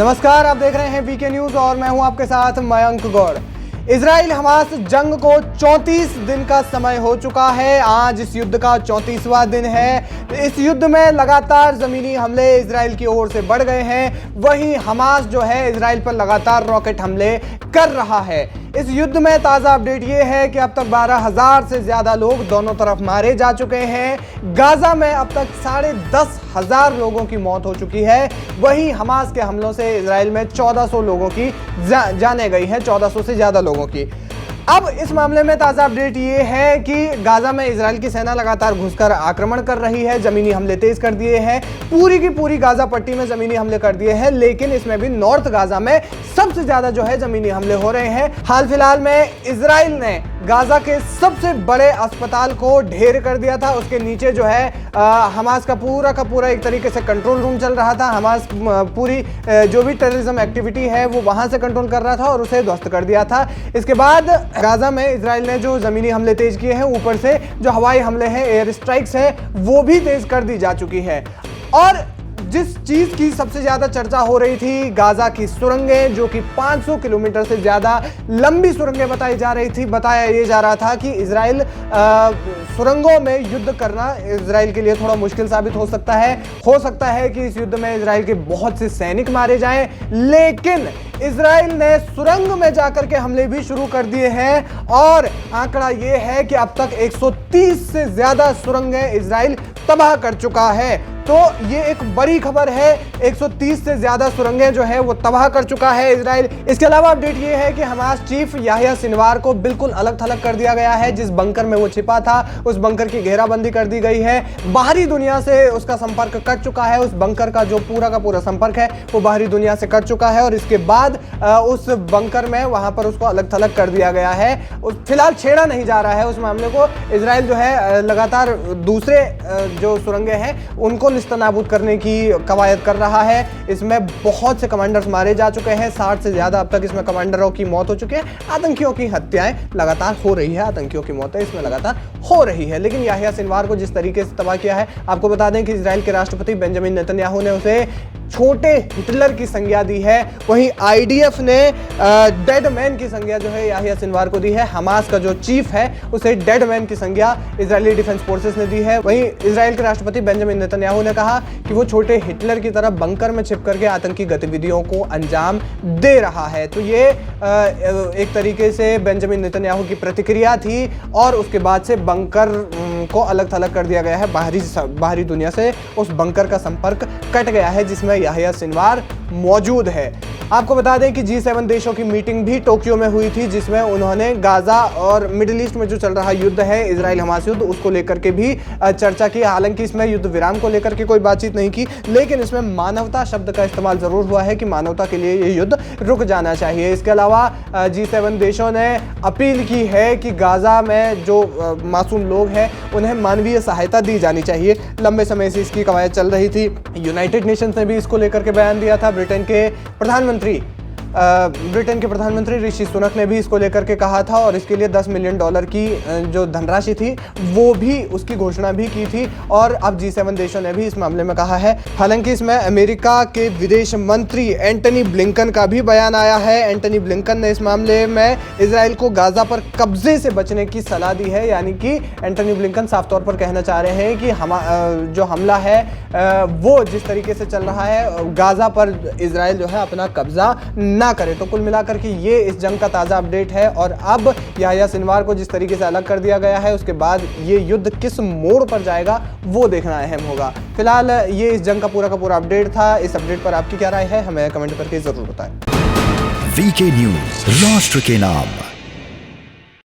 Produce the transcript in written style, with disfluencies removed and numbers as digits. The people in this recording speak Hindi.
नमस्कार, आप देख रहे हैं वीके न्यूज और मैं हूं आपके साथ मयंक गौड़। इजराइल हमास जंग को 34 दिन का समय हो चुका है। आज इस युद्ध का 34वां दिन है। इस युद्ध में लगातार जमीनी हमले इजराइल की ओर से बढ़ गए हैं। वहीं हमास जो है इजराइल पर लगातार रॉकेट हमले कर रहा है। इस युद्ध में ताज़ा अपडेट ये है कि अब तक 12,000 से ज़्यादा लोग दोनों तरफ मारे जा चुके हैं। गाजा में अब तक 10,500 लोगों की मौत हो चुकी है। वहीं हमास के हमलों से इजराइल में 1400 लोगों की जाने गई है, 1400 से ज़्यादा लोगों की। अब इस मामले में ताज़ा अपडेट ये है कि गाजा में इजराइल की सेना लगातार घुसकर आक्रमण कर रही है। ज़मीनी हमले तेज कर दिए हैं। पूरी की पूरी गाजा पट्टी में ज़मीनी हमले कर दिए हैं, लेकिन इसमें भी नॉर्थ गाजा में सबसे ज़्यादा जो है ज़मीनी हमले हो रहे हैं। हाल फिलहाल में इजराइल ने गाजा के सबसे बड़े अस्पताल को ढेर कर दिया था। उसके नीचे जो है हमास का पूरा एक तरीके से कंट्रोल रूम चल रहा था। हमास पूरी जो भी टेररिज्म एक्टिविटी है वो वहाँ से कंट्रोल कर रहा था और उसे ध्वस्त कर दिया था। इसके बाद गाजा में इजराइल ने जो ज़मीनी हमले तेज किए हैं, ऊपर से जो हवाई हमले हैं, एयर स्ट्राइक्स है, वो भी तेज कर दी जा चुकी है। और जिस चीज़ की सबसे ज़्यादा चर्चा हो रही थी, गाजा की सुरंगें, जो कि 500 किलोमीटर से ज़्यादा लंबी सुरंगें बताई जा रही थी। बताया ये जा रहा था कि इजराइल सुरंगों में युद्ध करना इजराइल के लिए थोड़ा मुश्किल साबित हो सकता है। हो सकता है कि इस युद्ध में इजराइल के बहुत से सैनिक मारे जाएं, लेकिन इजराइल ने सुरंग में जाकर के हमले भी शुरू कर दिए हैं। और आंकड़ा ये है कि अब तक 130 से ज़्यादा सुरंगें इजराइल तबाह कर चुका है। तो ये एक बड़ी खबर है। 130 से ज्यादा सुरंगें जो है वो तबाह कर चुका है इजराइल। इसके अलावा अपडेट ये है कि हमास चीफ याह्या सिनवार को बिल्कुल अलग थलग कर दिया गया है। जिस बंकर में वो छिपा था, उस बंकर की घेराबंदी कर दी गई है। बाहरी दुनिया से उसका संपर्क कट चुका है। उस बंकर का जो पूरा संपर्क है वो बाहरी दुनिया से कट चुका है और इसके बाद उस बंकर में वहां पर उसको अलग थलग कर दिया गया है। फिलहाल छेड़ा नहीं जा रहा है उस मामले को। इजराइल जो है लगातार दूसरे जो सुरंगें हैं उनको निस्तनाबूद करने की कवायद कर रहा है। इसमें बहुत से कमांडर्स मारे जा चुके हैं। 60 से ज्यादा अब तक इसमें कमांडरों की मौत हो चुकी है। आतंकियों की हत्याएं लगातार हो रही है, आतंकियों की मौतें इसमें लगातार हो रही है। लेकिन याह्या सिनवार को जिस तरीके से तबाह किया है, आपको बता दें कि इजराइल के राष्ट्रपति बेंजामिन नेतन्याहू ने उसे छोटे हिटलर की संज्ञा दी है। वहीं आईडीएफ ने डेड मैन की संज्ञा जो है याह्या सिनवार को दी है। हमास का जो चीफ है उसे डेड मैन की संज्ञा इजरायली डिफेंस फोर्सेस ने दी है। वहीं इजराइल के राष्ट्रपति बेंजामिन नेतन्याहू ने कहा कि वो छोटे हिटलर की तरह बंकर में छिप करके आतंकी गतिविधियों को अंजाम दे रहा है। तो ये एक तरीके से बेंजामिन नेतन्याहू की प्रतिक्रिया थी और उसके बाद से बंकर को अलग थलग कर दिया गया है। बाहरी दुनिया से उस बंकर का संपर्क कट गया है जिसमें याह्या सिनवार मौजूद है। आपको बता दें कि G7 देशों की मीटिंग भी टोक्यो में हुई थी, जिसमें उन्होंने गाजा और मिडिल ईस्ट में जो चल रहा युद्ध है, इजराइल हमास युद्ध, उसको लेकर के भी चर्चा की। हालांकि इसमें युद्ध विराम को लेकर के कोई बातचीत नहीं की, लेकिन इसमें मानवता शब्द का इस्तेमाल जरूर हुआ है कि मानवता के लिए ये युद्ध रुक जाना चाहिए। इसके अलावा G7 देशों ने अपील की है कि गाजा में जो मासूम लोग हैं उन्हें मानवीय सहायता दी जानी चाहिए। लंबे समय से इसकी कवायद चल रही थी। यूनाइटेड नेशंस ने भी इसको लेकर के बयान दिया था। ब्रिटेन के प्रधानमंत्री ऋषि सुनक ने भी इसको लेकर के कहा था और इसके लिए $10 मिलियन की जो धनराशि थी वो भी उसकी घोषणा भी की थी। और अब G7 देशों ने भी इस मामले में कहा है। हालांकि इसमें अमेरिका के विदेश मंत्री एंटनी ब्लिंकन का भी बयान आया है। एंटनी ब्लिंकन ने इस मामले में इजराइल को गाजा पर कब्जे से बचने की सलाह दी है। यानी कि एंटनी ब्लिंकन साफ तौर पर कहना चाह रहे हैं कि जो हमला है वो जिस तरीके से चल रहा है, गाजा पर इजराइल जो है अपना कब्जा ना करे। तो कुल मिलाकर के ये इस जंग का ताज़ा अपडेट है। और अब याह्या सिनवार को जिस तरीके से अलग कर दिया गया है, उसके बाद ये युद्ध किस मोड़ पर जाएगा वो देखना अहम होगा। फिलहाल ये इस जंग का पूरा अपडेट था। इस अपडेट पर आपकी क्या राय है, हमें कमेंट करके जरूर बताएं। वीके न्यूज, राष्ट्र के नाम।